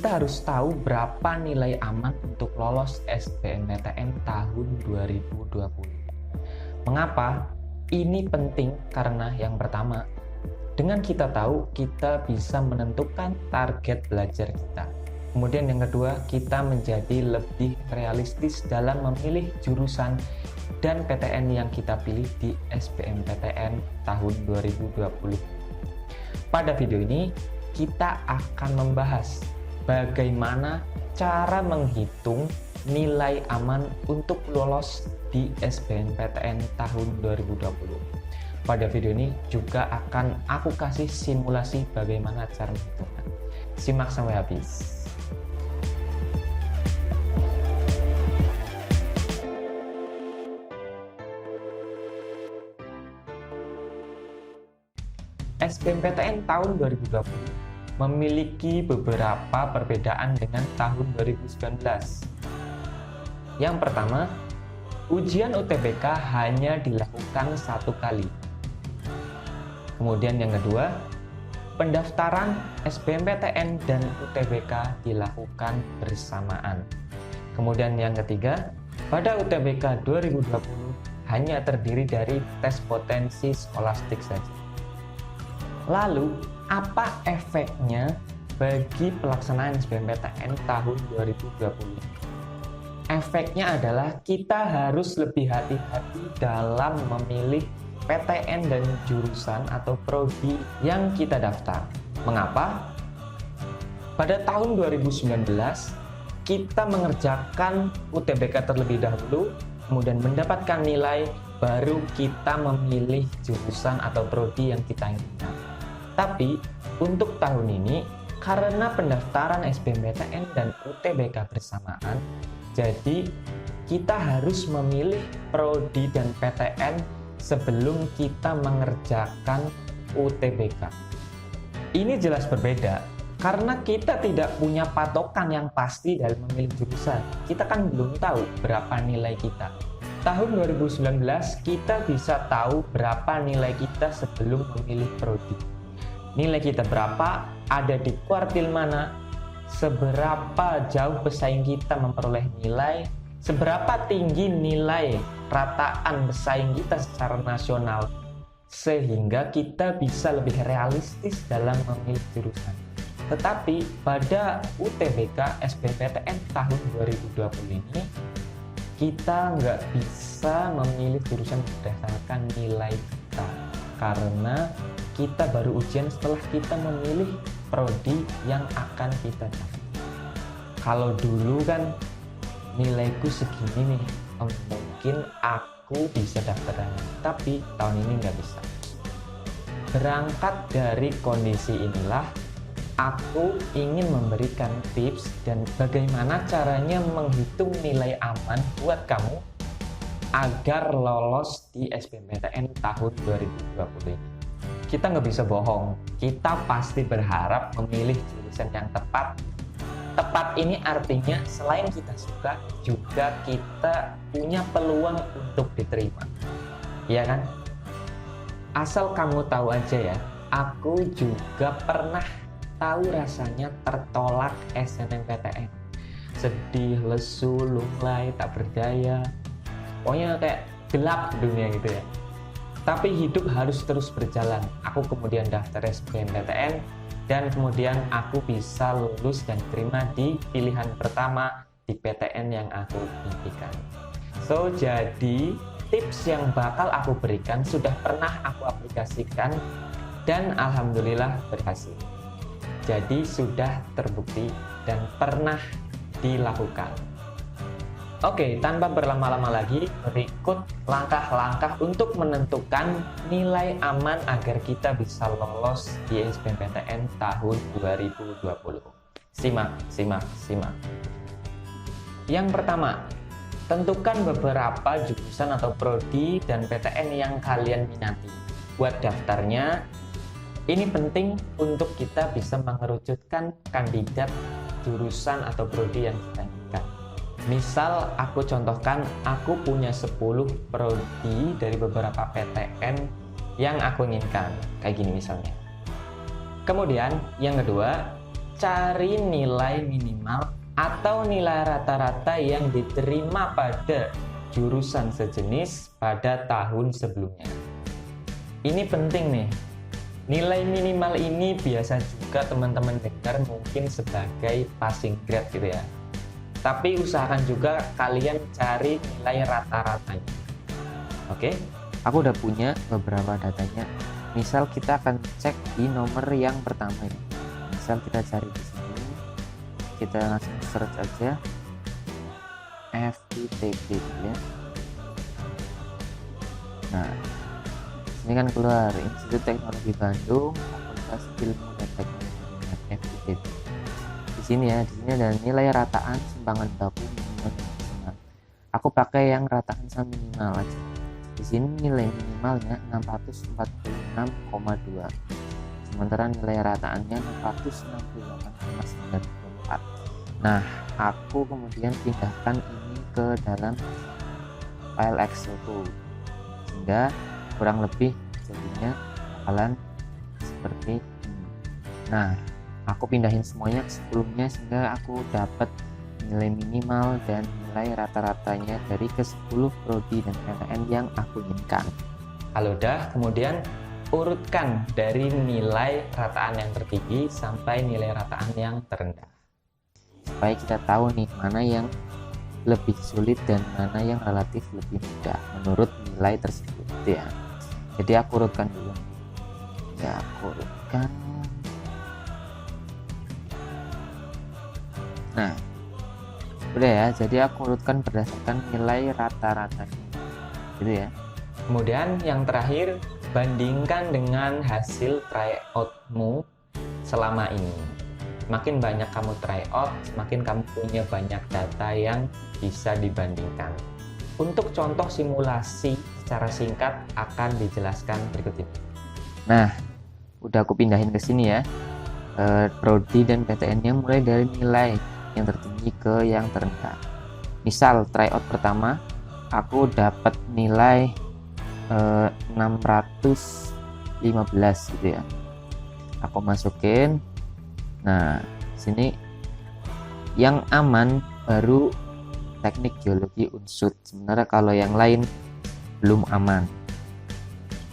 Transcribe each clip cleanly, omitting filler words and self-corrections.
kita harus tahu berapa nilai aman untuk lolos SBMPTN tahun 2020. Mengapa? Ini penting karena yang pertama, dengan kita tahu, kita bisa menentukan target belajar kita. Kemudian yang kedua, kita menjadi lebih realistis dalam memilih jurusan dan PTN yang kita pilih di SBMPTN tahun 2020. Pada video ini, kita akan membahas bagaimana cara menghitung nilai aman untuk lolos di SBMPTN tahun 2020. Pada video ini juga akan aku kasih simulasi bagaimana cara menghitungnya. Simak sampai habis. SBMPTN tahun 2020 memiliki beberapa perbedaan dengan tahun 2019. Yang pertama, ujian UTBK hanya dilakukan 1 kali. Kemudian yang kedua, pendaftaran SBMPTN dan UTBK dilakukan bersamaan. Kemudian yang ketiga, pada UTBK 2020 hanya terdiri dari tes potensi skolastik saja. Lalu, apa efeknya bagi pelaksanaan SBMPTN tahun 2020? Efeknya adalah kita harus lebih hati-hati dalam memilih PTN dan jurusan atau prodi yang kita daftar. Mengapa? Pada tahun 2019, kita mengerjakan UTBK terlebih dahulu, kemudian mendapatkan nilai, baru kita memilih jurusan atau prodi yang kita inginkan. Tapi untuk tahun ini, karena pendaftaran SBMPTN dan UTBK bersamaan, jadi kita harus memilih prodi dan PTN sebelum kita mengerjakan UTBK. Ini jelas berbeda, karena kita tidak punya patokan yang pasti dalam memilih jurusan. Kita kan belum tahu berapa nilai kita. Tahun 2019, kita bisa tahu berapa nilai kita sebelum memilih prodi. Nilai kita berapa, ada di kuartil mana, seberapa jauh pesaing kita memperoleh nilai, seberapa tinggi nilai rataan pesaing kita secara nasional, sehingga kita bisa lebih realistis dalam memilih jurusan. Tetapi pada UTBK SBMPTN tahun 2020 ini, kita nggak bisa memilih jurusan berdasarkan nilai kita, karena kita baru ujian setelah kita memilih prodi yang akan kita daftar. Kalau dulu kan nilaiku segini nih, mungkin aku bisa daftar, tapi tahun ini nggak bisa. Berangkat dari kondisi inilah, aku ingin memberikan tips dan bagaimana caranya menghitung nilai aman buat kamu agar lolos di SBMPTN tahun 2020 ini. Kita nggak bisa bohong, kita pasti berharap memilih jurusan yang tepat. Tepat ini artinya selain kita suka, juga kita punya peluang untuk diterima. Iya kan? Asal kamu tahu aja ya, aku juga pernah tahu rasanya tertolak SNMPTN. Sedih, lesu, lunglai, tak berdaya. Pokoknya kayak gelap dunia gitu ya. Tapi hidup harus terus berjalan. Aku kemudian daftar SBMPTN dan kemudian aku bisa lulus dan terima di pilihan pertama di PTN yang aku impikan. So, jadi tips yang bakal aku berikan sudah pernah aku aplikasikan dan alhamdulillah berhasil. Jadi sudah terbukti dan pernah dilakukan. Oke, tanpa berlama-lama lagi, berikut langkah-langkah untuk menentukan nilai aman agar kita bisa lolos di SBMPTN tahun 2020. Simak. Yang pertama, tentukan beberapa jurusan atau prodi dan PTN yang kalian minati. Buat daftarnya, ini penting untuk kita bisa mengerucutkan kandidat jurusan atau prodi yang kita inginkan. Misal aku contohkan, aku punya 10 prodi dari beberapa PTN yang aku inginkan, kayak gini misalnya. Kemudian yang kedua, cari nilai minimal atau nilai rata-rata yang diterima pada jurusan sejenis pada tahun sebelumnya. Ini penting nih. Nilai minimal ini biasa juga teman-teman dengar mungkin sebagai passing grade gitu ya. Tapi usahakan juga kalian cari nilai rata-ratanya. Oke, aku udah punya beberapa datanya. Misal kita akan cek di nomor yang pertama ini. Misal kita cari di sini, kita langsung search aja FITB ya. Nah, ini kan keluar Institut Teknologi Bandung, Fakultas Ilmu dan Teknologi FITB. Di sini ya, di sini ada nilai rataan sumbangan baku minimal dan maksimal. Aku pakai yang rataan sama minimal aja. Di sini nilai minimalnya 646,2. Sementara nilai rataannya 468,94. Nah, aku kemudian pindahkan ini ke dalam file Excelku, sehingga kurang lebih jadinya bakalan seperti ini. Nah, aku pindahin semuanya ke sebelumnya sehingga aku dapat nilai minimal dan nilai rata-ratanya dari ke-10 prodi dan PTN yang aku inginkan. Kalau udah, kemudian urutkan dari nilai rataan yang tertinggi sampai nilai rataan yang terendah, supaya kita tahu nih mana yang lebih sulit dan mana yang relatif lebih mudah menurut nilai tersebut ya. Jadi aku urutkan dulu ya, aku urutkan. Nah, udah ya, jadi aku urutkan berdasarkan nilai rata-ratanya gitu ya. Kemudian yang terakhir, bandingkan dengan hasil tryout-mu selama ini. Semakin banyak kamu tryout, semakin kamu punya banyak data yang bisa dibandingkan. Untuk contoh simulasi secara singkat akan dijelaskan berikut ini. Nah, udah aku pindahin ke sini ya, prodi dan PTN-nya mulai dari nilai yang tertinggi ke yang terendah. Misal tryout pertama aku dapat nilai 615 gitu ya. Aku masukin. Nah, sini yang aman baru teknik geologi Unsud. Sementara kalau yang lain belum aman.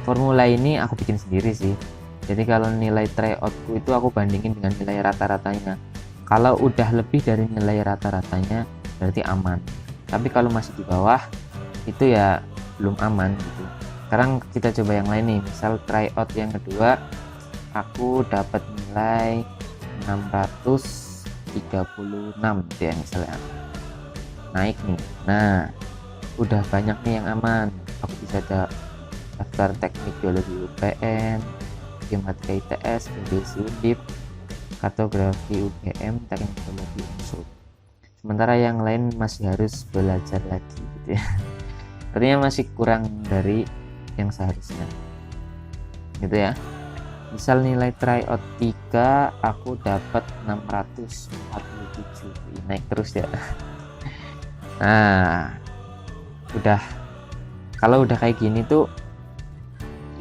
Formula ini aku bikin sendiri sih. Jadi kalau nilai tryoutku itu aku bandingin dengan nilai rata-ratanya. Kalau udah lebih dari nilai rata-ratanya berarti aman. Tapi kalau masih di bawah itu ya belum aman gitu. Sekarang kita coba yang lain nih. Misal tryout yang kedua aku dapat nilai 636 ya misalnya. Naik nih. Nah, udah banyak nih yang aman. Aku bisa daftar teknik geologi UPN, Geomatika ITS, Geodesi Undip, Kartografi UGM, teknik geologi Unsud. Sementara yang lain masih harus belajar lagi gitu ya. Artinya masih kurang dari yang seharusnya. Gitu ya. Misal nilai tryout 3 aku dapat 647. Naik terus ya. Nah, udah, kalau udah kayak gini tuh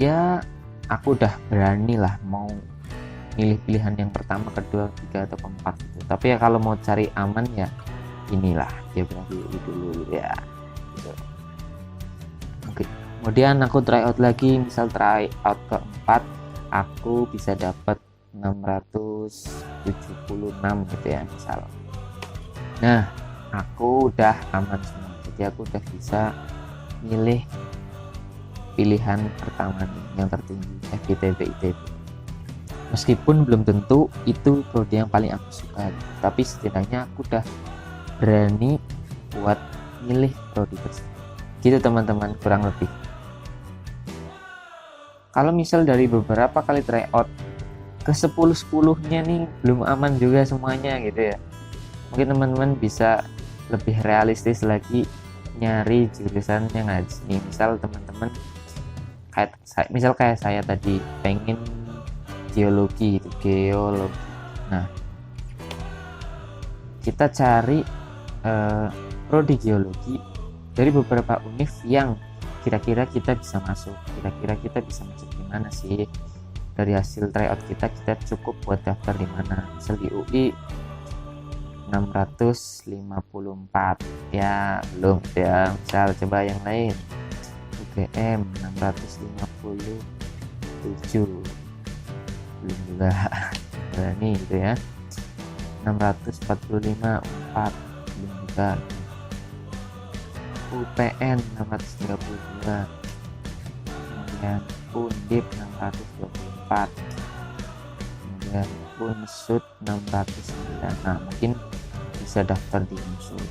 ya aku udah berani lah mau milih pilihan yang pertama, kedua, ketiga atau keempat gitu. Tapi ya kalau mau cari aman ya inilah geografi dulu gitu ya gitu. Oke, kemudian aku tryout lagi. Misal tryout keempat aku bisa dapat 676 gitu ya misal. Nah, aku udah aman semua, jadi aku udah bisa milih pilihan pertama nih, yang tertinggi FITB ITB. Meskipun belum tentu itu prodi yang paling aku suka, tapi setidaknya aku udah berani buat milih prodi tersebut. Gitu teman-teman, kurang lebih. Kalau misal dari beberapa kali tryout ke 10-10-nya nih belum aman juga semuanya gitu ya, mungkin teman-teman bisa lebih realistis lagi nyari jurusan yang ngaji. Misal teman-teman kayak saya tadi pengen geologi gitu, geologi. Nah, kita cari prodi geologi dari beberapa univ yang kira-kira kita bisa masuk. Kira-kira kita bisa masuk di mana sih? dari hasil tryout kita cukup buat daftar di mana. Misal di UI 654 ya, belum ya. Misal coba yang lain, UGM 657 belum juga. Berani gitu ya. 645 4 belum juga. UPN 632, kemudian Undip 624, kemudian Unsud 609. Nah, mungkin bisa daftar di Unsud.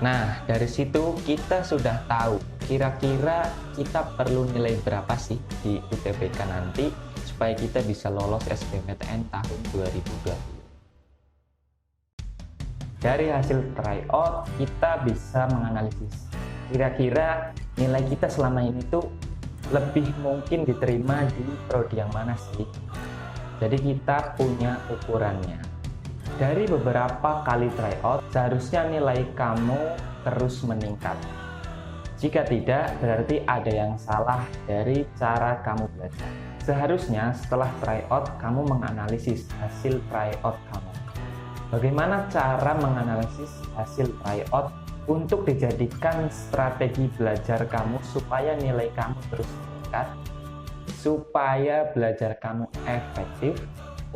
Nah, dari situ kita sudah tahu kira-kira kita perlu nilai berapa sih di UTBK nanti supaya kita bisa lolos SBMPTN tahun 2020. Dari hasil tryout kita bisa menganalisis kira-kira nilai kita selama ini tuh lebih mungkin diterima di prodi yang mana sih. Jadi kita punya ukurannya. Dari beberapa kali tryout seharusnya nilai kamu terus meningkat. Jika tidak, berarti ada yang salah dari cara kamu belajar. Seharusnya setelah tryout kamu menganalisis hasil tryout kamu. Bagaimana cara menganalisis hasil tryout untuk dijadikan strategi belajar kamu supaya nilai kamu terus meningkat, supaya belajar kamu efektif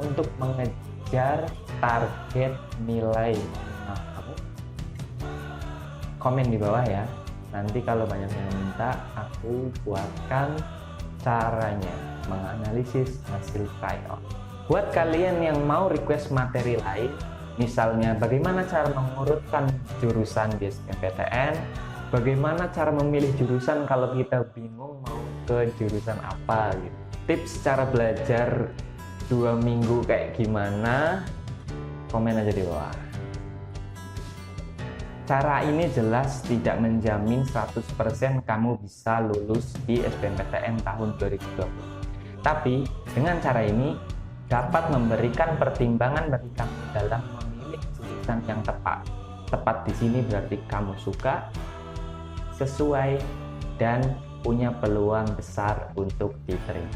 untuk mengejar target nilai minimal kamu? Komen di bawah ya. Nanti kalau banyak yang minta, aku buatkan caranya menganalisis hasil tryout. Buat kalian yang mau request materi lain, misalnya bagaimana cara mengurutkan jurusan di SBMPTN, bagaimana cara memilih jurusan kalau kita bingung mau ke jurusan apa gitu. Tips cara belajar 2 minggu kayak gimana, komen aja di bawah. Cara ini jelas tidak menjamin 100% kamu bisa lulus di SBMPTN tahun 2020. Tapi dengan cara ini dapat memberikan pertimbangan bagi kamu dalam memilih jurusan yang tepat. Tepat di sini berarti kamu suka, sesuai, dan punya peluang besar untuk diterima.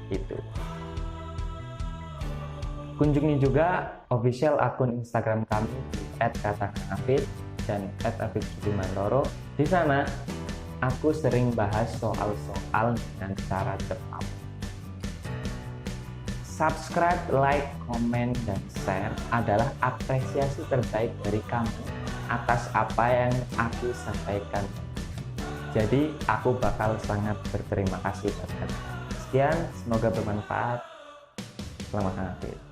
Itu. Kunjungi juga official akun Instagram kami di @katakanafid dan @afidjudimantoro. Di sana aku sering bahas soal-soal dengan cara cepat. Subscribe, like, komen, dan share adalah apresiasi terbaik dari kamu atas apa yang aku sampaikan. Jadi, aku bakal sangat berterima kasih buat kalian. Sekian, semoga bermanfaat. Selamat mengakhiri.